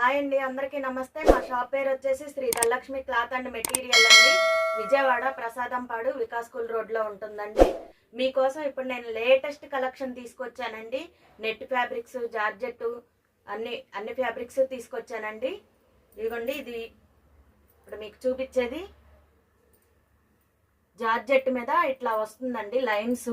Hi అండి, అందరికీ నమస్తే. మా షాప్ పేరు వచ్చేసి Shri Dhanalakshmi cloth and material అండి. విజయవాడ ప్రసాదంపాడు వికాస్ స్కూల్ రోడ్లో ఉంటుందండి. మీకోసం ఇప్పుడు నేను లేటెస్ట్ కలెక్షన్ తీసుకొచ్చానండి. నెట్ ఫ్యాబ్రిక్స్, జార్జెట్ అన్ని ఫ్యాబ్రిక్స్ తీసుకొచ్చానండి. ఇదిగోండి, ఇది ఇప్పుడు మీకు చూపించేది జార్జెట్ మీద ఇట్లా వస్తుందండి లైన్స్.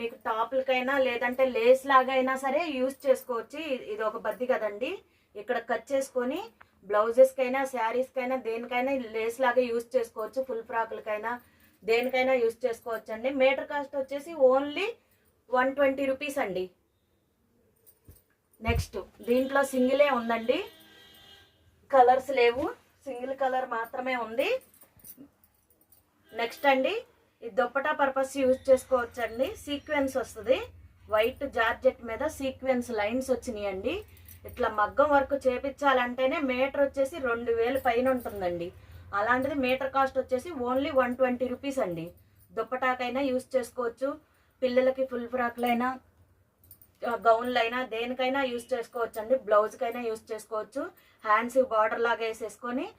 మీకు టాప్లకైనా లేదంటే లేస్ లాగా అయినా సరే యూజ్ చేసుకోవచ్చు. ఇది ఒక బద్ది కదండి, ఇక్కడ కట్ చేసుకొని బ్లౌజెస్కైనా, శారీస్కైనా, దేనికైనా లేస్ లాగా యూజ్ చేసుకోవచ్చు. ఫుల్ ఫ్రాక్లకైనా దేనికైనా యూజ్ చేసుకోవచ్చు అండి. మీటర్ కాస్ట్ వచ్చేసి ఓన్లీ 120 రూపీస్ అండి. నెక్స్ట్ దీంట్లో సింగిలే ఉందండి, కలర్స్ లేవు, సింగిల్ కలర్ మాత్రమే ఉంది. నెక్స్ట్ అండి, ఈ దుప్పటా పర్పస్ యూజ్ చేసుకోవచ్చు అండి. సీక్వెన్స్ వస్తుంది, వైట్ జార్జెట్ మీద సీక్వెన్స్ లైన్స్ వచ్చినాయండి. ఇట్లా మగ్గం వర్క్ చేపించాలంటేనే మీటర్ వచ్చేసి 2000 పైన ఉంటుందండి. అలాంటిది మీటర్ కాస్ట్ వచ్చేసి ఓన్లీ 120 రూపీస్ అండి. దుప్పటాకైనా యూజ్ చేసుకోవచ్చు, పిల్లలకి ఫుల్ ఫ్రాక్లైనా, గౌన్లైనా, దేనికైనా యూజ్ చేసుకోవచ్చు అండి. బ్లౌజ్కైనా యూజ్ చేసుకోవచ్చు. హ్యాండ్స్ బార్డర్ లాగా వేసేసుకొని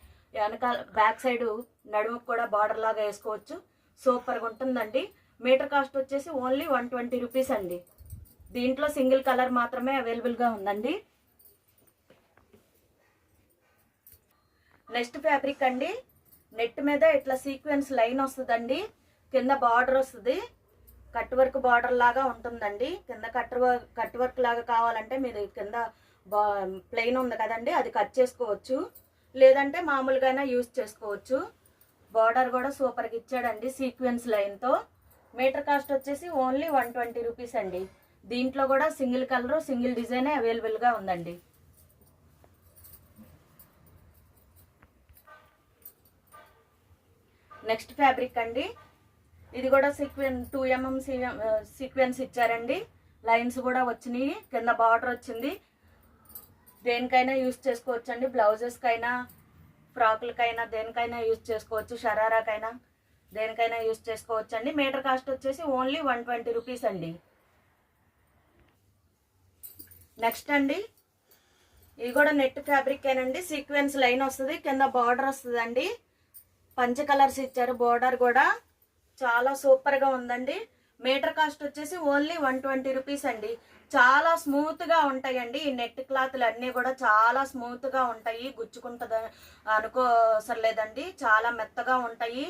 వెనకాల బ్యాక్ సైడ్ నడుముకు కూడా బార్డర్ లాగా వేసుకోవచ్చు. సూపర్గా ఉంటుందండి. మీటర్ కాస్ట్ వచ్చేసి ఓన్లీ 120 రూపీస్ అండి. దీంట్లో సింగిల్ కలర్ మాత్రమే అవైలబుల్గా ఉందండి. నెక్స్ట్ ఫ్యాబ్రిక్ అండి, నెట్ మీద ఇట్లా సీక్వెన్స్ లైన్ వస్తుందండి. కింద బార్డర్ వస్తుంది, కట్ వర్క్ బార్డర్ లాగా ఉంటుందండి. కింద కట్ వర్క్ లాగా కావాలంటే మీరు కింద ప్లెయిన్ ఉంది కదండి, అది కట్ చేసుకోవచ్చు, లేదంటే మామూలుగానే యూజ్ చేసుకోవచ్చు. బార్డర్ కూడా సూపర్గా ఇచ్చాడండి సీక్వెన్స్ లైన్తో. మీటర్ కాస్ట్ వచ్చేసి ఓన్లీ 120 రూపీస్ అండి. దీంట్లో కూడా సింగిల్ కలరు, సింగిల్ డిజైనే అవైలబుల్గా ఉందండి. నెక్స్ట్ ఫ్యాబ్రిక్ అండి, ఇది కూడా 2 mm సీక్వెన్స్ ఇచ్చారండి. లైన్స్ కూడా వచ్చినాయి, కింద బార్డర్ వచ్చింది. దేనికైనా యూజ్ చేసుకోవచ్చు అండి. బ్లౌజెస్కైనా, ఫ్రాకులకైనా, దేనికైనా యూజ్ చేసుకోవచ్చు. షరారాకైనా దేనికైనా యూజ్ చేసుకోవచ్చు అండి. మీటర్ కాస్ట్ వచ్చేసి ఓన్లీ 120 రూపీస్ అండి. నెక్స్ట్ అండి, ఇది కూడా నెట్ ఫ్యాబ్రిక్ ఏనండి. సీక్వెన్స్ లైన్ వస్తుంది, కింద బార్డర్ వస్తుంది అండి. పంచ కలర్స్ ఇచ్చారు, బార్డర్ కూడా చాలా సూపర్గా ఉందండి. మీటర్ కాస్ట్ వచ్చేసి ఓన్లీ 120 రూపీస్ అండి. చాలా స్మూత్గా ఉంటాయండి ఈ నెట్ క్లాత్లు అన్నీ కూడా, చాలా స్మూత్గా ఉంటాయి. గుచ్చుకుంటుంది అనుకోసరం లేదండి, చాలా మెత్తగా ఉంటాయి.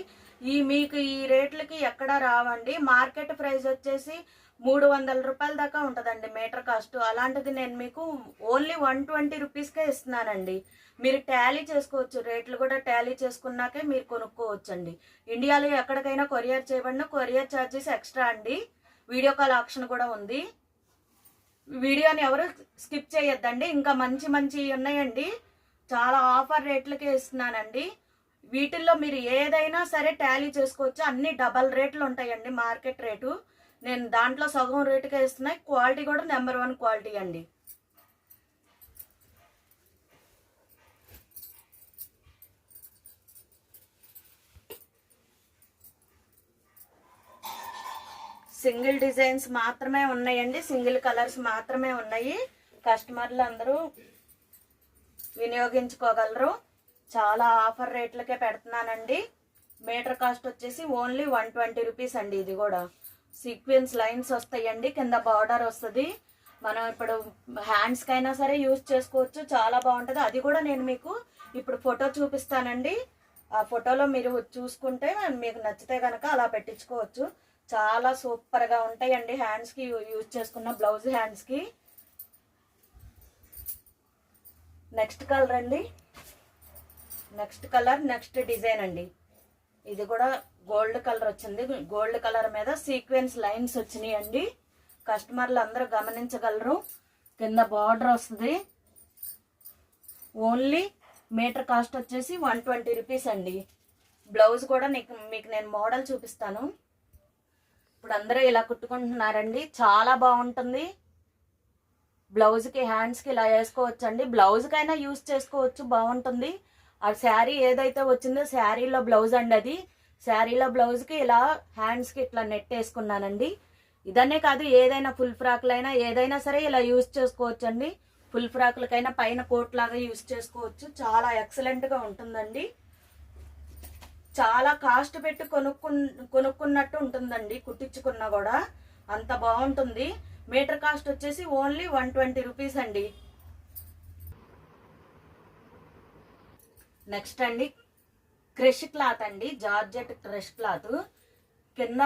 మీకు ఈ రేట్లకి ఎక్కడా రావండి. మార్కెట్ ప్రైస్ వచ్చేసి 300 రూపాయల దాకా ఉంటుందండి మీటర్ కాస్ట్. అలాంటిది నేను మీకు ఓన్లీ 120 రూపీస్కే ఇస్తున్నానండి. మీరు టాలీ చేసుకోవచ్చు, రేట్లు కూడా టాలీ చేసుకున్నాకే మీరు కొనుక్కోవచ్చండి. ఇండియాలో ఎక్కడికైనా కొరియర్ చేయబడిన కొరియర్ ఛార్జెస్ ఎక్స్ట్రా అండి. వీడియో కాల్ ఆప్షన్ కూడా ఉంది. వీడియోని ఎవరు స్కిప్ చేయొద్దండి, ఇంకా మంచి మంచి ఉన్నాయండి. చాలా ఆఫర్ రేట్లకే ఇస్తున్నానండి. వీటిల్లో మీరు ఏదైనా సరే టాలీ చేసుకోవచ్చు. అన్ని డబల్ రేట్లు ఉంటాయండి మార్కెట్ రేటు. నేను దాంట్లో సగం రేటుకే ఇస్తున్నాయి. క్వాలిటీ కూడా నెంబర్ 1 క్వాలిటీ అండి. సింగిల్ డిజైన్స్ మాత్రమే ఉన్నాయండి, సింగిల్ కలర్స్ మాత్రమే ఉన్నాయి. కస్టమర్లు అందరూ వినియోగించుకోగలరు. చాలా ఆఫర్ రేట్లకే పెడుతున్నానండి. మీటర్ కాస్ట్ వచ్చేసి ఓన్లీ 120 రూపీస్ అండి. ఇది కూడా సీక్వెన్స్ లైన్స్ వస్తాయండి, కింద బార్డర్ వస్తుంది. మనం ఇప్పుడు హ్యాండ్స్కైనా సరే యూజ్ చేసుకోవచ్చు, చాలా బాగుంటుంది. అది కూడా నేను మీకు ఇప్పుడు ఫోటో చూపిస్తానండి. ఆ ఫోటోలో మీరు చూసుకుంటే మీకు నచ్చితే కనుక అలా పెట్టించుకోవచ్చు. చాలా సూపర్గా ఉంటాయండి హ్యాండ్స్కి యూజ్ చేసుకున్న బ్లౌజ్ హ్యాండ్స్కి. నెక్స్ట్ కలర్ అండి, నెక్స్ట్ కలర్, నెక్స్ట్ డిజైన్ అండి. ఇది కూడా గోల్డ్ కలర్ వచ్చింది. గోల్డ్ కలర్ మీద సీక్వెన్స్ లైన్స్ వచ్చినాయి అండి. కస్టమర్లు అందరూ గమనించగలరు. కింద బార్డర్ వస్తుంది. ఓన్లీ మీటర్ కాస్ట్ వచ్చేసి 120 రూపీస్ అండి. బ్లౌజ్ కూడా మీకు నేను మోడల్ చూపిస్తాను. ఇప్పుడు అందరూ ఇలా కుట్టుకుంటున్నారండి, చాలా బాగుంటుంది. బ్లౌజ్కి, హ్యాండ్స్కి ఇలా వేసుకోవచ్చు అండి. బ్లౌజ్కైనా యూజ్ చేసుకోవచ్చు, బాగుంటుంది. ఆ శారీ ఏదైతే వచ్చిందో శారీలో బ్లౌజ్ అండి అది. శారీలో బ్లౌజ్కి ఇలా హ్యాండ్స్కి ఇట్లా నెట్ వేసుకున్నానండి. ఇదనే కాదు, ఏదైనా ఫుల్ ఫ్రాక్లైనా ఏదైనా సరే ఇలా యూజ్ చేసుకోవచ్చు అండి. ఫుల్ ఫ్రాకులకైనా పైన కోట్ లాగా యూస్ చేసుకోవచ్చు. చాలా ఎక్సలెంట్గా ఉంటుందండి. చాలా కాస్ట్ పెట్టి కొనుక్కున్నట్టు ఉంటుందండి. కుట్టించుకున్నా కూడా అంత బాగుంటుంది. మీటర్ కాస్ట్ వచ్చేసి ఓన్లీ 120 రూపీస్ అండి. నెక్స్ట్ అండి క్రష్ క్లాత్ అండి, జార్జెట్ క్రష్ క్లాత్. కింద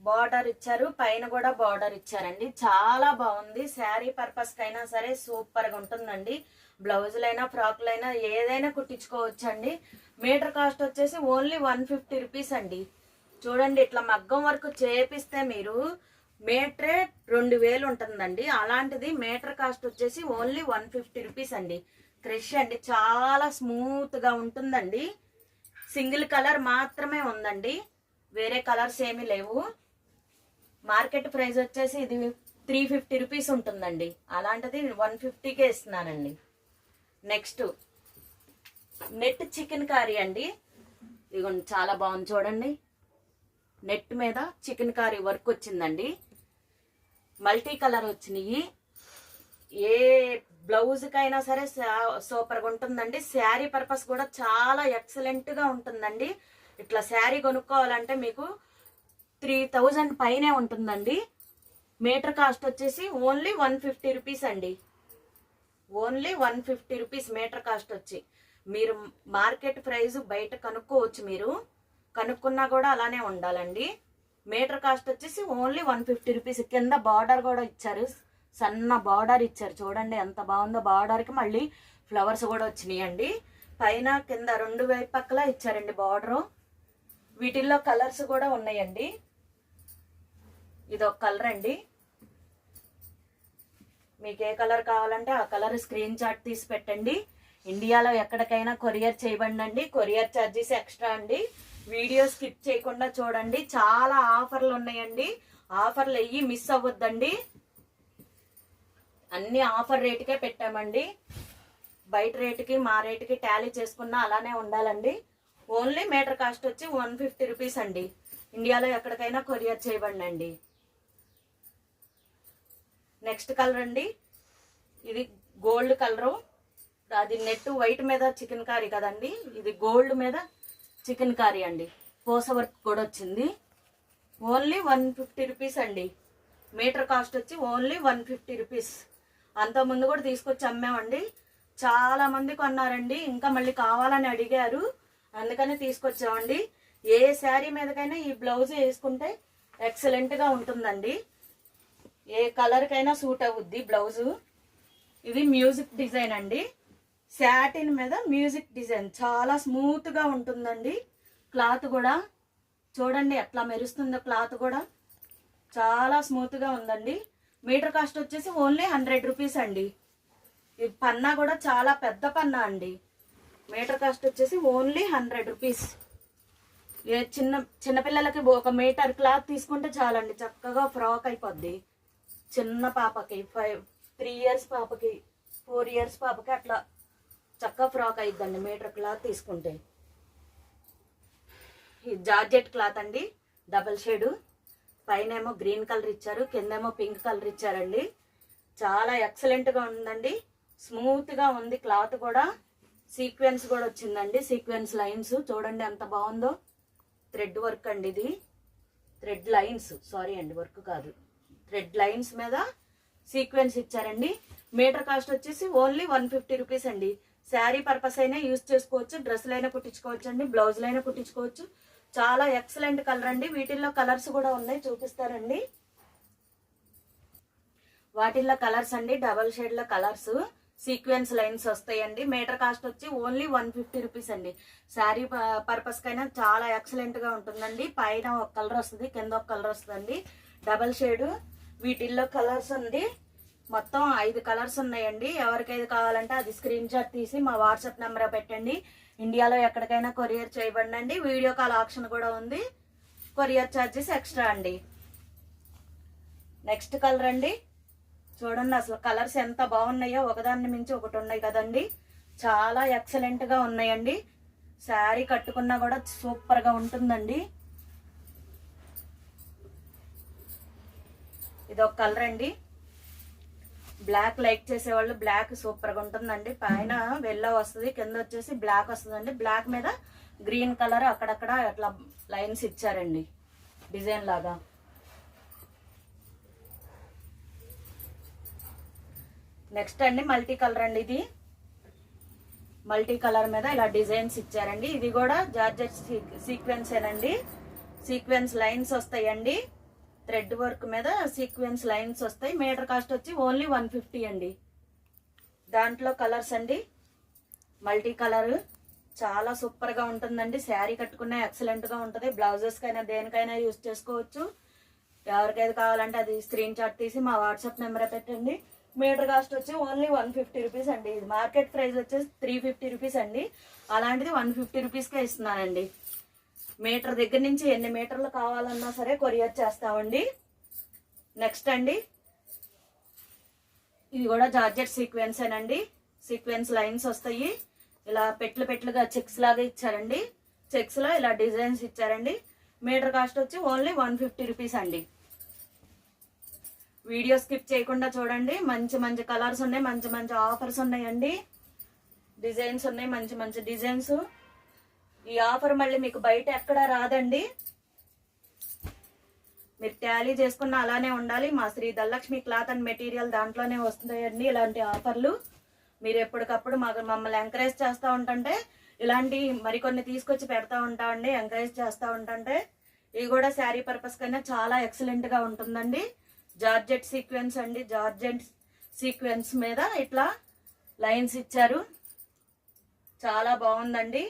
బార్డర్ ఇచ్చారు, పైన కూడా బార్డర్ ఇచ్చారండి. చాలా బాగుంది. శారీ పర్పస్కి అయినా సరే సూపర్గా ఉంటుందండి. బ్లౌజులైనా ఫ్రాకులైనా ఏదైనా కుట్టించుకోవచ్చండి. మీటర్ కాస్ట్ వచ్చేసి ఓన్లీ 150 రూపీస్ అండి. చూడండి, ఇట్లా మగ్గం వర్క్ చేపిస్తే మీరు మీటరే 2000 ఉంటుందండి. అలాంటిది మీటర్ కాస్ట్ వచ్చేసి ఓన్లీ 150 రూపీస్ అండి. క్రష్ అండి, చాలా స్మూత్గా ఉంటుందండి. సింగిల్ కలర్ మాత్రమే ఉందండి, వేరే కలర్స్ ఏమీ లేవు. మార్కెట్ ప్రైస్ వచ్చేసి ఇది 350 రూపీస్ ఉంటుందండి. అలాంటిది 150కే ఇస్తున్నానండి. నెక్స్ట్ నెట్ చికెన్ కర్రీ అండి. ఇదిగోండి, చాలా బాగుంది చూడండి. నెట్ మీద చికెన్ కర్రీ వర్క్ వచ్చిందండి. మల్టీ కలర్ వచ్చినాయి. ఏ బ్లౌజ్కైనా సరే సూపర్గా ఉంటుందండి. శారీ పర్పస్ కూడా చాలా ఎక్సలెంట్గా ఉంటుందండి. ఇట్లా శారీ కొనుక్కోవాలంటే మీకు 3000 పైనే ఉంటుందండి. మీటర్ కాస్ట్ వచ్చేసి ఓన్లీ 150 రూపీస్ అండి. ఓన్లీ 150 రూపీస్ మీటర్ కాస్ట్ వచ్చి. మీరు మార్కెట్ ప్రైస్ బయట కనుక్కోవచ్చు, మీరు కనుక్కున్నా కూడా అలానే ఉండాలండి. మీటర్ కాస్ట్ వచ్చేసి ఓన్లీ 150 రూపీస్. కింద బార్డర్ కూడా ఇచ్చారు, సన్న బార్డర్ ఇచ్చారు. చూడండి ఎంత బాగుందో. బార్డర్కి మళ్ళీ ఫ్లవర్స్ కూడా వచ్చినాయండి. పైన కింద 2 వైపు పక్కల ఇచ్చారండి బార్డరు. వీటిల్లో కలర్స్ కూడా ఉన్నాయండి. ఇదొక కలర్ అండి. మీకు ఏ కలర్ కావాలంటే ఆ కలర్ స్క్రీన్ షాట్ తీసి పెట్టండి. ఇండియాలో ఎక్కడికైనా కొరియర్ చేయబండి. కొరియర్ ఛార్జెస్ ఎక్స్ట్రా అండి. వీడియో స్కిప్ చేయకుండా చూడండి. చాలా ఆఫర్లు ఉన్నాయండి. ఆఫర్లు అయ్యి మిస్ అవ్వద్దండి. అన్ని ఆఫర్ రేటుకే పెట్టామండి. బయట రేటుకి మా రేటుకి టాలీ చేసుకున్నా అలానే ఉండాలండి. ఓన్లీ మీటర్ కాస్ట్ వచ్చి 150 రూపీస్ అండి. ఇండియాలో ఎక్కడికైనా కొరియర్ చేయబండి. నెక్స్ట్ కలర్ అండి, ఇది గోల్డ్ కలరు. అది నెట్ వైట్ మీద చికెన్ కర్రీ కదండి, ఇది గోల్డ్ మీద చికెన్ కర్రీ అండి. పూస వర్క్ కూడా వచ్చింది. ఓన్లీ 150 రూపీస్ అండి. మీటర్ కాస్ట్ వచ్చి ఓన్లీ 150 రూపీస్. అంతకుముందు కూడా తీసుకొచ్చి అమ్మామండి. చాలా మంది కొన్నారండి, ఇంకా మళ్ళీ కావాలని అడిగారు, అందుకని తీసుకొచ్చామండి. ఏ శారీ మీదకైనా ఈ బ్లౌజ్ వేసుకుంటే ఎక్సలెంట్గా ఉంటుందండి. ఏ కలర్కైనా సూట్ అవుద్ది బ్లౌజు. ఇది మ్యూజిక్ డిజైన్ అండి. శాటిన్ మీద మ్యూజిక్ డిజైన్ చాలా స్మూత్గా ఉంటుందండి. క్లాత్ కూడా చూడండి ఎట్లా మెరుస్తుందో. క్లాత్ కూడా చాలా స్మూత్గా ఉందండి. మీటర్ కాస్ట్ వచ్చేసి ఓన్లీ 100 రూపీస్ అండి. ఈ పన్నా కూడా చాలా పెద్ద పన్నా అండి. మీటర్ కాస్ట్ వచ్చేసి ఓన్లీ 100 రూపీస్. ఏ చిన్నపిల్లలకి 1 మీటర్ క్లాత్ తీసుకుంటే చాలండి, చక్కగా ఫ్రాక్ అయిపోద్ది. చిన్న పాపకి 3 ఇయర్స్ పాపకి 4 ఇయర్స్ పాపకి అట్లా చక్కగా ఫ్రాక్ అయిద్దండి మీటర్ క్లాత్ తీసుకుంటే. ఈ జార్జెట్ క్లాత్ అండి, డబల్ షేడు. పైన ఏమో గ్రీన్ కలర్ ఇచ్చారు, కిందేమో పింక్ కలర్ ఇచ్చారండి. చాలా ఎక్సలెంట్గా ఉందండి. స్మూత్గా ఉంది క్లాత్ కూడా. సీక్వెన్స్ కూడా వచ్చిందండి, సీక్వెన్స్ లైన్స్ చూడండి ఎంత బాగుందో. థ్రెడ్ వర్క్ అండి, ఇది థ్రెడ్ లైన్స్, సారీ అండి వర్క్ కాదు, థ్రెడ్ లైన్స్ మీద సీక్వెన్స్ ఇచ్చారండి. మీటర్ కాస్ట్ వచ్చేసి ఓన్లీ 150 రూపీస్ అండి. శారీ పర్పస్ అయినా యూజ్ చేసుకోవచ్చు, డ్రెస్సులైనా కుట్టించుకోవచ్చు అండి, బ్లౌజులైనా కుట్టించుకోవచ్చు. చాలా ఎక్సలెంట్ కలర్ అండి. వీటిల్లో కలర్స్ కూడా ఉన్నాయి, చూపిస్తారండి. వాటిల్లో కలర్స్ అండి, డబల్ షేడ్ల కలర్స్, సీక్వెన్స్ లైన్స్ వస్తాయండి. మీటర్ కాస్ట్ వచ్చి ఓన్లీ 150 రూపీస్ అండి. శారీ పర్పస్ కైనా చాలా ఎక్సలెంట్ గా ఉంటుందండి. పైన ఒక కలర్ వస్తుంది, కింద ఒక కలర్ వస్తుందండి, డబల్ షేడ్. వీటిల్లో కలర్స్ ఉంది, మొత్తం 5 కలర్స్ ఉన్నాయండి. ఎవరికైతే కావాలంటే అది స్క్రీన్ షాట్ తీసి మా వాట్సాప్ నెంబర్ పెట్టండి. ఇండియాలో ఎక్కడికైనా కొరియర్ చేయబడండి. వీడియో కాల్ ఆప్షన్ కూడా ఉంది, కొరియర్ ఛార్జెస్ ఎక్స్ట్రా అండి. నెక్స్ట్ కలర్ అండి, చూడండి అసలు కలర్స్ ఎంత బాగున్నాయో, ఒకదాన్ని మించి ఒకటి ఉన్నాయి కదండి. చాలా ఎక్సలెంట్ గా ఉన్నాయండి. శారీ కట్టుకున్నా కూడా సూపర్ గా ఉంటుందండి. ఇది ఒక కలర్ అండి, బ్లాక్ లైక్ చేసేవాళ్ళు బ్లాక్ సూపర్గా ఉంటుందండి. పైన వెల్లో వస్తుంది, కింద వచ్చేసి బ్లాక్ వస్తుందండి. బ్లాక్ మీద గ్రీన్ కలర్ అక్కడక్కడ అట్లా లైన్స్ ఇచ్చారండి డిజైన్ లాగా. నెక్స్ట్ అండి మల్టీ కలర్ అండి. ఇది మల్టీ కలర్ మీద ఇలా డిజైన్స్ ఇచ్చారండి. ఇది కూడా జార్జెట్ సీక్వెన్స్ ఏనండి. సీక్వెన్స్ లైన్స్ వస్తాయండి. థ్రెడ్ వర్క్ మీద సీక్వెన్స్ లైన్స్ వస్తాయి. మీటర్ కాస్ట్ వచ్చి ఓన్లీ 150 అండి. దాంట్లో కలర్స్ అండి మల్టీ కలర్ చాలా సూపర్గా ఉంటుందండి. శారీ కట్టుకున్న ఎక్సలెంట్గా ఉంటుంది. బ్లౌజెస్కైనా దేనికైనా యూజ్ చేసుకోవచ్చు. ఎవరికైతే కావాలంటే అది స్క్రీన్ షాట్ తీసి మా వాట్సాప్ నెంబర్ పెట్టండి. మీటర్ కాస్ట్ వచ్చి ఓన్లీ 150 రూపీస్ అండి. ఇది మార్కెట్ ప్రైస్ వచ్చేసి 350 రూపీస్ అండి. అలాంటిది 150 రూపీస్కే ఇస్తున్నానండి. మీటర్ దగ్గర నుంచి ఎన్ని మీటర్లు కావాలన్నా సరే కొరియర్ చేస్తామండి. నెక్స్ట్ అండి ఇది కూడా జార్జెట్ సీక్వెన్స్ ఏనండి. సీక్వెన్స్ లైన్స్ వస్తాయి. ఇలా పెట్లుగా చెక్స్ లాగా ఇచ్చారండి. చెక్స్ లో ఇలా డిజైన్స్ ఇచ్చారండి. మీటర్ కాస్ట్ వచ్చి ఓన్లీ 150 రూపీస్ అండి. వీడియో స్కిప్ చేయకుండా చూడండి. మంచి మంచి కలర్స్ ఉన్నాయి, మంచి మంచి ఆఫర్స్ ఉన్నాయండి. డిజైన్స్ ఉన్నాయి, మంచి మంచి డిజైన్స్. ఈ ఆఫర్ మళ్ళీ మీకు బయట ఎక్కడా రాదండి. మీరు టాలీ చేసుకున్న అలానే ఉండాలి. మా Shri Dhanalakshmi cloth and material దాంట్లోనే వస్తున్నాయండి ఇలాంటి ఆఫర్లు. మీరు ఎప్పటికప్పుడు మమ్మల్ని ఎంకరేజ్ చేస్తూ ఉంటుంటే ఇలాంటి మరికొన్ని తీసుకొచ్చి పెడతా ఉంటామండి. ఎంకరేజ్ చేస్తూ ఉంటుంటే ఇవి కూడా శారీ పర్పస్ కన్నా చాలా ఎక్సలెంట్గా ఉంటుందండి. జార్జెట్ సీక్వెన్స్ అండి. జార్జెట్ సీక్వెన్స్ మీద ఇట్లా లైన్స్ ఇచ్చారు. చాలా బాగుందండి.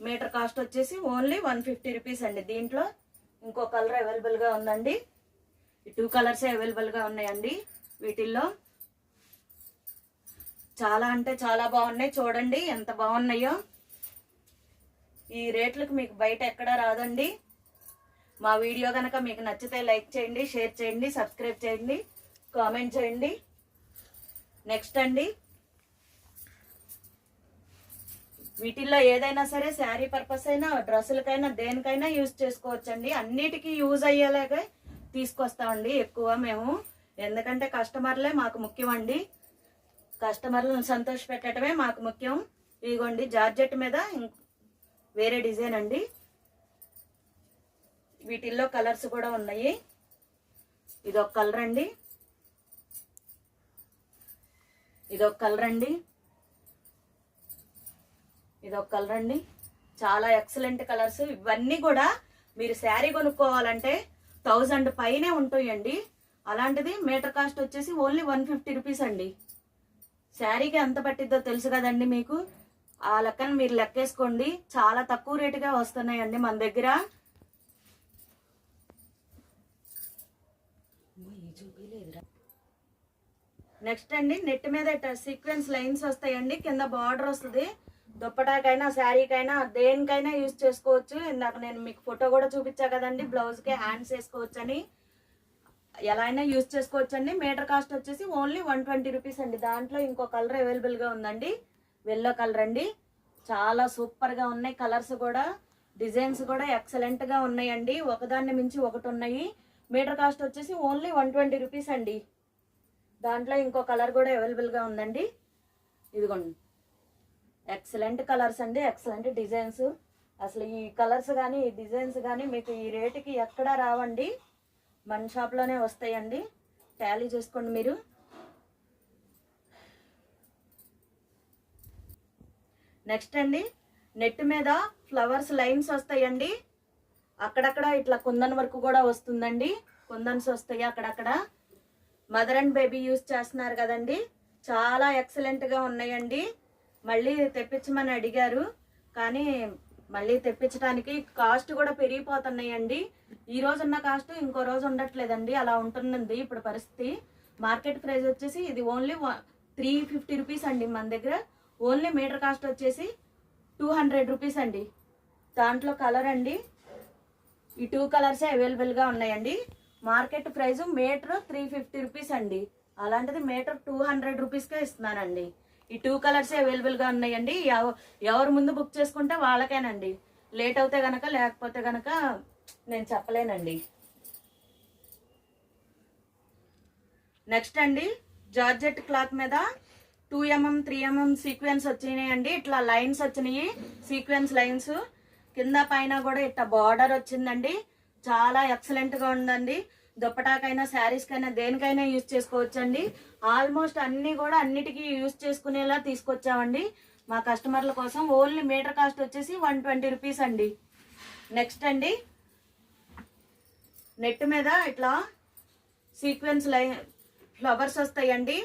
మీటర్ కాస్ట్ వచ్చేసి ఓన్లీ 150 రూపీస్ అండి. దీంట్లో ఇంకో కలర్ అవైలబుల్గా ఉందండి. ఈ 2 కలర్స్ అవైలబుల్గా ఉన్నాయండి. వీటిల్లో చాలా అంటే చాలా బాగున్నాయి. చూడండి ఎంత బాగున్నాయో. ఈ రేట్లకు మీకు బయట ఎక్కడా రాదండి. మా వీడియో కనుక మీకు నచ్చితే లైక్ చేయండి, షేర్ చేయండి, సబ్స్క్రైబ్ చేయండి, కామెంట్ చేయండి. నెక్స్ట్ అండి వీటిల్లో ఏదైనా సరే శారీ పర్పస్ అయినా డ్రెస్సులకైనా దేనికైనా యూజ్ చేసుకోవచ్చండి. అన్నిటికీ యూజ్ అయ్యేలాగా తీసుకొస్తామండి ఎక్కువ మేము. ఎందుకంటే కస్టమర్లే మాకు ముఖ్యం అండి. కస్టమర్లను సంతోష పెట్టడమే మాకు ముఖ్యం. ఇదిగోండి జార్జెట్ మీద వేరే డిజైన్ అండి. వీటిల్లో కలర్స్ కూడా ఉన్నాయి. ఇదొక కలర్ అండి, ఇదొక కలర్ అండి, ఇదొక కలర్ అండి. చాలా ఎక్సలెంట్ కలర్స్. ఇవన్నీ కూడా మీరు శారీ కొనుక్కోవాలంటే 1000 పైనే ఉంటాయండి. అలాంటిది మీటర్ కాస్ట్ వచ్చేసి ఓన్లీ 150 రూపీస్ అండి. శారీకి ఎంత పట్టిద్దో తెలుసు కదండి మీకు. ఆ లెక్కన మీరు లెక్కేసుకోండి. చాలా తక్కువ రేటుగా వస్తున్నాయండి మన దగ్గర. నెక్స్ట్ అండి నెట్ మీద సీక్వెన్స్ లైన్స్ వస్తాయండి. కింద బార్డర్ వస్తుంది. దుప్పటాకైనా శారీకైనా దేనికైనా యూజ్ చేసుకోవచ్చు. ఇందాక నేను మీకు ఫోటో కూడా చూపించా కదండి. బ్లౌజ్కి హ్యాండ్స్ వేసుకోవచ్చు అని ఎలా అయినా యూజ్ చేసుకోవచ్చు అండి. మీటర్ కాస్ట్ వచ్చేసి ఓన్లీ 120 రూపీస్ అండి. దాంట్లో ఇంకో కలర్ అవైలబుల్గా ఉందండి. వెల్లో కలర్ అండి. చాలా సూపర్గా ఉన్నాయి కలర్స్ కూడా. డిజైన్స్ కూడా ఎక్సలెంట్గా ఉన్నాయండి. ఒకదాన్ని మించి ఒకటి ఉన్నాయి. మీటర్ కాస్ట్ వచ్చేసి ఓన్లీ 120 రూపీస్ అండి. దాంట్లో ఇంకో కలర్ కూడా అవైలబుల్గా ఉందండి. ఇదిగోండి ఎక్సలెంట్ కలర్స్ అండి, ఎక్సలెంట్ డిజైన్స్. అసలు ఈ కలర్స్ కానీ ఈ డిజైన్స్ కానీ మీకు ఈ రేటుకి ఎక్కడా రావండి. మన షాప్లోనే వస్తాయండి. టాలీ చేసుకోండి మీరు. నెక్స్ట్ అండి నెట్ మీద ఫ్లవర్స్ లైన్స్ వస్తాయండి. అక్కడక్కడ ఇట్లా కుందన్ వర్క్ కూడా వస్తుందండి. కుందన్స్ వస్తాయి అక్కడక్కడ. మదర్ అండ్ బేబీ యూజ్ చేస్తున్నారు కదండి. చాలా ఎక్సలెంట్గా ఉన్నాయండి. మళ్ళీ తెప్పించమని అడిగారు కానీ మళ్ళీ తెప్పించడానికి కాస్ట్ కూడా పెరిగిపోతున్నాయండి. ఈ రోజు ఉన్న కాస్ట్ ఇంకో రోజు ఉండట్లేదండి. అలా ఉంటుందండి ఇప్పుడు పరిస్థితి. మార్కెట్ ప్రైస్ వచ్చేసి ఇది ఓన్లీ 350 రూపీస్ అండి మన దగ్గర. ఓన్లీ మీటర్ కాస్ట్ వచ్చేసి 200 రూపీస్ అండి. దాంట్లో కలర్ అండి ఈ 2 కలర్సే అవైలబుల్గా ఉన్నాయండి. మార్కెట్ ప్రైస్ మీటర్ 350 రూపీస్ అండి. అలాంటిది మీటర్ 200 రూపీస్కే ఇస్తున్నానండి. ఈ 2 కలర్సే అవైలబుల్గా ఉన్నాయండి. ఎవరు ముందు బుక్ చేసుకుంటే వాళ్ళకేనండి. లేట్ అవుతే గనక లేకపోతే గనక నేను చెప్పలేనండి. నెక్స్ట్ అండి జార్జెట్ క్లాత్ మీద 2mm 3mm సీక్వెన్స్ వచ్చినాయండి. ఇట్లా లైన్స్ వచ్చినాయి, సీక్వెన్స్ లైన్స్. కింద పైన కూడా ఇట్లా బార్డర్ వచ్చిందండి. చాలా ఎక్సలెంట్ గా ఉందండి. దుప్పటాకైనా శారీస్కైనా దేనికైనా యూజ్ చేసుకోవచ్చండి. ఆల్మోస్ట్ అన్ని కూడా అన్నిటికీ యూజ్ చేసుకునేలా తీసుకొచ్చామండి మా కస్టమర్ల కోసం. ఓన్లీ మీటర్ కాస్ట్ వచ్చేసి 120 రూపీస్ అండి. నెక్స్ట్ అండి, నెట్ మీద ఇట్లా సీక్వెన్స్ లైన్ ఫ్లవర్స్ వస్తాయండి.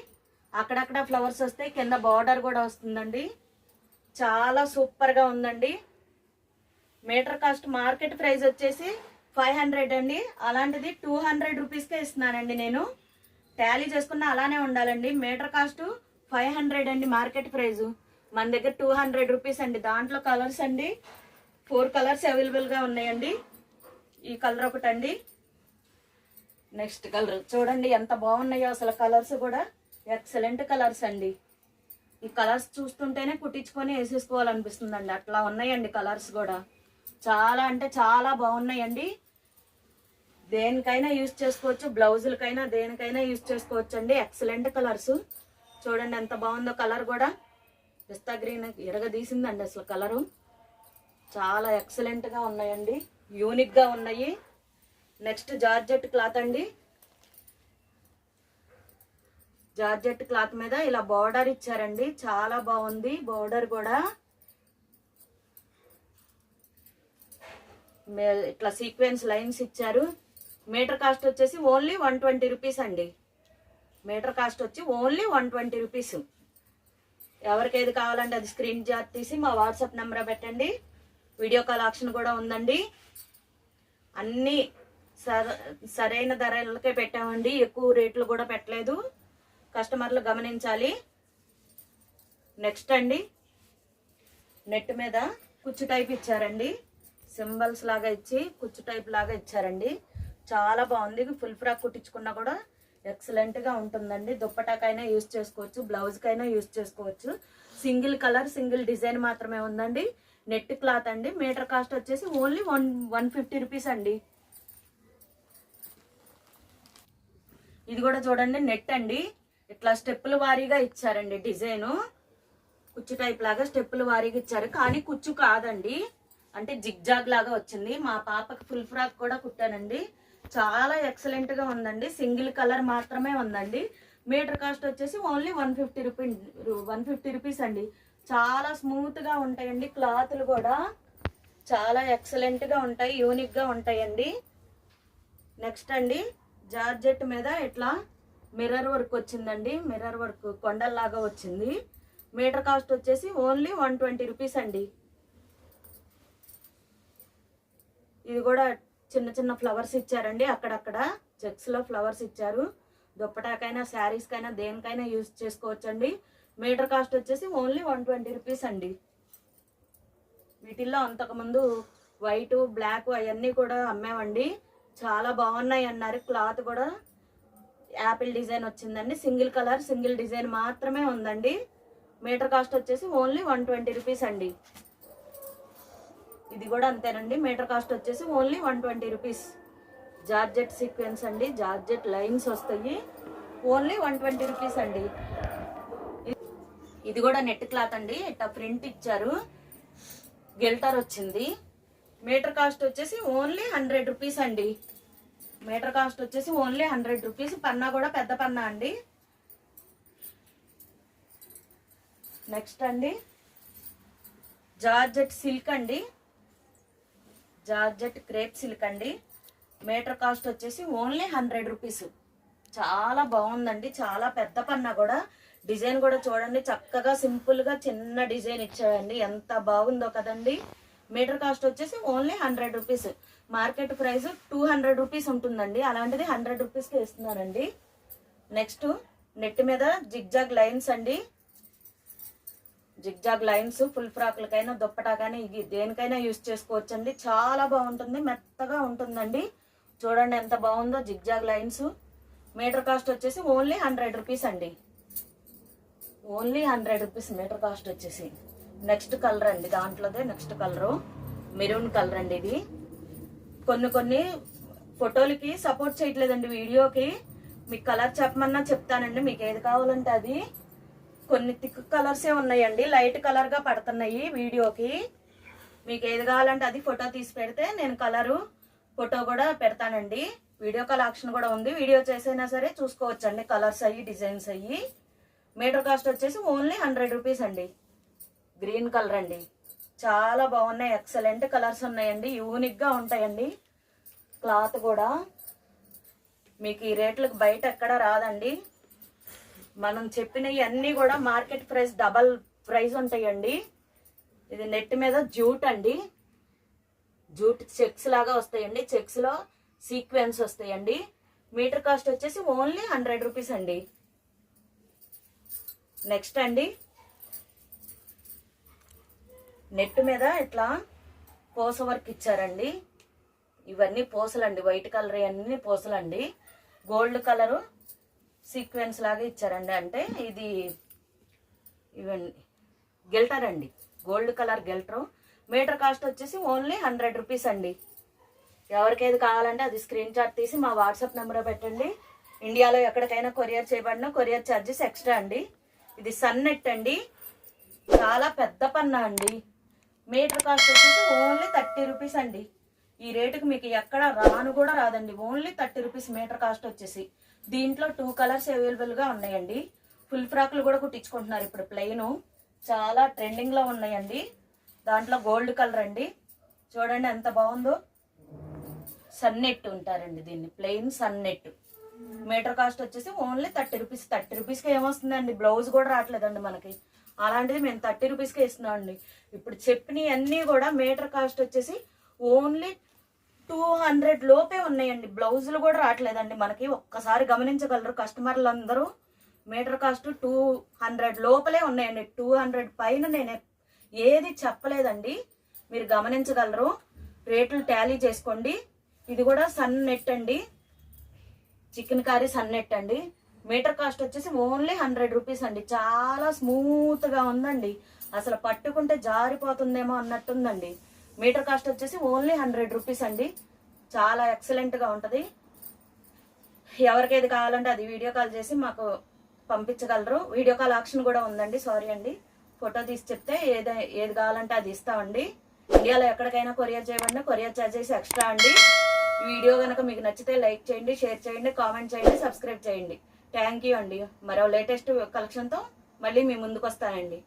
అక్కడక్కడ ఫ్లవర్స్ వస్తాయి, కింద బార్డర్ కూడా వస్తుందండి. చాలా సూపర్గా ఉందండి. మీటర్ కాస్ట్ మార్కెట్ ప్రైస్ వచ్చేసి 500 అండి. అలాంటిది 200 రూపీస్కే ఇస్తున్నానండి నేను. టాలీ చేసుకున్న అలానే ఉండాలండి. మీటర్ కాస్ట్ 500 అండి మార్కెట్ ప్రైజు. మన దగ్గర 200 రూపీస్ అండి. దాంట్లో కలర్స్ అండి 4 కలర్స్ అవైలబుల్గా ఉన్నాయండి. ఈ కలర్ ఒకటండి. నెక్స్ట్ కలర్ చూడండి ఎంత బాగున్నాయో అసలు. కలర్స్ కూడా ఎక్సలెంట్ కలర్స్ అండి. ఈ కలర్స్ చూస్తుంటేనే కుట్టించుకొని వేసేసుకోవాలనిపిస్తుందండి. అట్లా ఉన్నాయండి కలర్స్ కూడా. చాలా అంటే చాలా బాగున్నాయండి. దేనికైనా యూజ్ చేసుకోవచ్చు, బ్లౌజులకైనా దేనికైనా యూజ్ చేసుకోవచ్చు అండి. ఎక్సలెంట్ కలర్స్ చూడండి ఎంత బాగుందో. కలర్ కూడా పిస్తా గ్రీన్ ఎరగదీసిందండి అసలు కలరు. చాలా ఎక్సలెంట్గా ఉన్నాయండి, యూనిక్గా ఉన్నాయి. నెక్స్ట్ జార్జెట్ క్లాత్ అండి. జార్జెట్ క్లాత్ మీద ఇలా బార్డర్ ఇచ్చారండి. చాలా బాగుంది బార్డర్ కూడా. ఇట్లా సీక్వెన్స్ లైన్స్ ఇచ్చారు. మీటర్ కాస్ట్ వచ్చేసి ఓన్లీ 120 రూపీస్ అండి. మీటర్ కాస్ట్ వచ్చి ఓన్లీ 120 రూపీస్. ఎవరికి ఏది కావాలంటే అది స్క్రీన్ షాట్ తీసి మా వాట్సాప్ నెంబర్ పెట్టండి. వీడియో కాల్ ఆప్షన్ కూడా ఉందండి. అన్నీ సరైన ధరలకే పెట్టామండి. ఎక్కువ రేట్లు కూడా పెట్టలేదు, కస్టమర్లు గమనించాలి. నెక్స్ట్ అండి, నెట్ మీద కుచ్చు టైప్ ఇచ్చారండి. సింబల్స్ లాగా ఇచ్చి కుచ్చు టైప్ లాగా ఇచ్చారండి. చాలా బాగుంది. ఫుల్ ఫ్రాక్ కుట్టించుకున్నా కూడా ఎక్సలెంట్గా ఉంటుందండి. దుప్పటాకైనా యూజ్ చేసుకోవచ్చు, బ్లౌజ్కైనా యూజ్ చేసుకోవచ్చు. సింగిల్ కలర్ సింగిల్ డిజైన్ మాత్రమే ఉందండి. నెట్ క్లాత్ అండి. మీటర్ కాస్ట్ వచ్చేసి ఓన్లీ 150 రూపీస్ అండి. ఇది కూడా చూడండి నెట్ అండి. ఇట్లా స్టెప్పుల వారీగా ఇచ్చారండి. డిజైను కుచ్చు టైప్ లాగా స్టెప్పుల వారీగా ఇచ్చారు, కానీ కుచ్చు కాదండి, అంటే జిగ్జాగ్ లాగా వచ్చింది. మా పాపకి ఫుల్ ఫ్రాక్ కూడా కుట్టానండి. చాలా ఎక్సలెంట్ గా ఉందండి. సింగిల్ కలర్ మాత్రమే ఉందండి. మీటర్ కాస్ట్ వచ్చేసి ఓన్లీ 150 రూపీస్ అండి. చాలా స్మూత్ గా ఉంటాయండి. క్లాత్లు కూడా చాలా ఎక్సలెంట్ గా ఉంటాయి, యూనిక్ గా ఉంటాయండి. నెక్స్ట్ అండి, జార్జెట్ మీద ఇట్లా మిర్రర్ వర్క్ వచ్చిందండి. మిర్రర్ వర్క్ కొండల్లాగా వచ్చింది. మీటర్ కాస్ట్ వచ్చేసి ఓన్లీ 120 రూపీస్ అండి. ఇది కూడా చిన్న చిన్న ఫ్లవర్స్ ఇచ్చారండి. అక్కడక్కడ చెక్స్ లో ఫ్లవర్స్ ఇచ్చారు. దుప్పటాకైనా శారీస్కైనా దేనికైనా యూజ్ చేసుకోవచ్చండి. మీటర్ కాస్ట్ వచ్చేసి ఓన్లీ 120 రూపీస్ అండి. వీటిల్లో అంతకుముందు వైట్ బ్లాక్ అవన్నీ కూడా అమ్మామండి. చాలా బాగున్నాయి అన్నారు. క్లాత్ కూడా యాపిల్ డిజైన్ వచ్చిందండి. సింగిల్ కలర్ సింగిల్ డిజైన్ మాత్రమే ఉందండి. మీటర్ కాస్ట్ వచ్చేసి ఓన్లీ 120 రూపీస్ అండి. ఇది కూడా అంతేనండి. మీటర్ కాస్ట్ వచ్చేసి ఓన్లీ 120 రూపీస్. జార్జెట్ సీక్వెన్స్ అండి. జార్జెట్ లైన్స్ వస్తాయి. ఓన్లీ 120 రూపీస్ అండి. ఇది కూడా నెట్ క్లాత్ అండి. ఇట్లా ప్రింట్ ఇచ్చారు, గిల్టర్ వచ్చింది. మీటర్ కాస్ట్ వచ్చేసి ఓన్లీ 100 రూపీస్ అండి. మీటర్ కాస్ట్ వచ్చేసి ఓన్లీ 100 రూపీస్. పన్నా కూడా పెద్ద పన్నా అండి. నెక్స్ట్ అండి, జార్జెట్ సిల్క్ అండి. జార్జెట్ క్రేప్ సిల్క్ అండి. మీటర్ కాస్ట్ వచ్చేసి ఓన్లీ 100 రూపీస్. చాలా బాగుందండి. చాలా పెద్ద పన్నా కూడా. డిజైన్ కూడా చూడండి, చక్కగా సింపుల్ గా చిన్న డిజైన్ ఇచ్చాడండి. ఎంత బాగుందో కదండి. మీటర్ కాస్ట్ వచ్చేసి only 100 rupees. Market price 200 rupees ఉంటుందండి. అలాంటిది 100 రూపీస్కి ఇస్తున్నారండి. నెక్స్ట్, నెట్ మీద జిగ్జాగ్ లైన్స్ అండి. జిగ్జాగ్ లైన్స్ ఫుల్ ఫ్రాక్లకైనా దుప్పటాకైనా ఇది దేనికైనా యూజ్ చేసుకోవచ్చండి. చాలా బాగుంటుంది, మెత్తగా ఉంటుందండి. చూడండి ఎంత బాగుందో జిగ్జాగ్ లైన్స్. మీటర్ కాస్ట్ వచ్చేసి ఓన్లీ 100 రూపీస్ అండి. ఓన్లీ 100 రూపీస్ మీటర్ కాస్ట్ వచ్చేసి. నెక్స్ట్ కలర్ అండి. దాంట్లోదే నెక్స్ట్ కలరు మెరూన్ కలర్ అండి. ఇది కొన్ని ఫోటోలకి సపోర్ట్ చేయట్లేదండి వీడియోకి. మీకు కలర్ చెప్పమన్నా చెప్తానండి, మీకు ఏది కావాలంటే అది. కొన్ని థిక్ కలర్సే ఉన్నాయండి, లైట్ కలర్గా పడుతున్నాయి వీడియోకి. మీకు ఏది కావాలంటే అది ఫోటో తీసి పెడితే నేను కలరు ఫోటో కూడా పెడతానండి. వీడియో కాల్ ఆప్షన్ కూడా ఉంది, వీడియో చేసైనా సరే చూసుకోవచ్చండి కలర్స్ అయ్యి డిజైన్స్ అయ్యి. మీటర్ కాస్ట్ వచ్చేసి ఓన్లీ 100 రూపీస్ అండి. గ్రీన్ కలర్ అండి, చాలా బాగున్నాయి, ఎక్సలెంట్ కలర్స్ ఉన్నాయండి, యూనిక్గా ఉంటాయండి. క్లాత్ కూడా మీకు ఈ రేట్లకు బయట ఎక్కడ రాదండి. మనం చెప్పినవి అన్నీ కూడా మార్కెట్ ప్రైస్ డబల్ ప్రైస్ ఉంటాయండి. ఇది నెట్ మీద జూట్ అండి, జూట్ చెక్స్ లాగా వస్తాయండి, చెక్స్లో సీక్వెన్స్ వస్తాయండి. మీటర్ కాస్ట్ వచ్చేసి ఓన్లీ 100 రూపీస్ అండి. నెక్స్ట్ అండి, నెట్ మీద ఇట్లా పూస వర్క్ ఇచ్చారండి. ఇవన్నీ పూసలండి, వైట్ కలర్ అన్ని పూసలండి. గోల్డ్ కలరు సీక్వెన్స్ లాగా ఇచ్చారండి. అంటే ఇది ఇవన్నీ గెల్టర్ అండి, గోల్డ్ కలర్ గెల్టరు. మీటర్ కాస్ట్ వచ్చేసి ఓన్లీ 100 రూపీస్ అండి. ఎవరికేది కావాలంటే అది స్క్రీన్ షాట్ తీసి మా వాట్సాప్ నెంబర్ పెట్టండి. ఇండియాలో ఎక్కడికైనా కొరియర్ చేయబడిన కొరియర్ ఛార్జెస్ ఎక్స్ట్రా అండి. ఇది సన్ నెట్ అండి, చాలా పెద్ద పన్నా అండి. మీటర్ కాస్ట్ వచ్చేసి ఓన్లీ 30 రూపీస్ అండి. ఈ రేటుకి మీకు ఎక్కడ రాను కూడా రాదండి, ఓన్లీ 30 రూపీస్ మీటర్ కాస్ట్ వచ్చేసి. దీంట్లో 2 కలర్స్ అవైలబుల్గా ఉన్నాయండి. ఫుల్ ఫ్రాక్లు కూడా కుట్టించుకుంటున్నారు ఇప్పుడు, ప్లెయిన్ చాలా ట్రెండింగ్లో ఉన్నాయండి. దాంట్లో గోల్డ్ కలర్ అండి, చూడండి ఎంత బాగుందో. సన్నెట్ ఉంటారండి దీన్ని, ప్లెయిన్ సన్నెట్. మీటర్ కాస్ట్ వచ్చేసి ఓన్లీ 30 రూపీస్. 30 రూపీస్కి ఏమొస్తుందండి, బ్లౌజ్ కూడా రావట్లేదండి మనకి. అలాంటిది మేము 30 రూపీస్కే ఇస్తున్నాం అండి. ఇప్పుడు చెప్పినవి అన్నీ కూడా మీటర్ కాస్ట్ వచ్చేసి ఓన్లీ 200 లోపే ఉన్నాయండి. బ్లౌజులు కూడా రావట్లేదండి మనకి, ఒక్కసారి గమనించగలరు కస్టమర్లు అందరూ. మీటర్ కాస్ట్ 200 లోపలే ఉన్నాయండి, 200 పైన నేను ఏది చెప్పలేదండి, మీరు గమనించగలరు. రేట్లు టాలీ చేసుకోండి. ఇది కూడా సన్ నెట్ అండి, చికెన్ కర్రీ సన్ నెట్ అండి. మీటర్ కాస్ట్ వచ్చేసి ఓన్లీ 100 రూపీస్ అండి. చాలా స్మూత్గా ఉందండి, అసలు పట్టుకుంటే జారిపోతుందేమో అన్నట్టుందండి. మీటర్ కాస్ట్ వచ్చేసి ఓన్లీ 100 రూపీస్ అండి. చాలా ఎక్సలెంట్గా ఉంటుంది. ఎవరికేది కావాలంటే అది వీడియో కాల్ చేసి మాకు పంపించగలరు. వీడియో కాల్ ఆప్షన్ కూడా ఉందండి, సారీ అండి. ఫోటో తీసి చెప్తే ఏది కావాలంటే అది ఇస్తామండి. ఇండియాలో ఎక్కడికైనా కొరియర్ చేయబడిన కొరియర్ ఛార్జెస్ ఎక్స్ట్రా అండి. ఈ వీడియో కనుక మీకు నచ్చితే లైక్ చేయండి, షేర్ చేయండి, కామెంట్ చేయండి, సబ్స్క్రైబ్ చేయండి. థ్యాంక్ యూ అండి. మరో లేటెస్ట్ కలెక్షన్తో మళ్ళీ మీ ముందుకు వస్తానండి.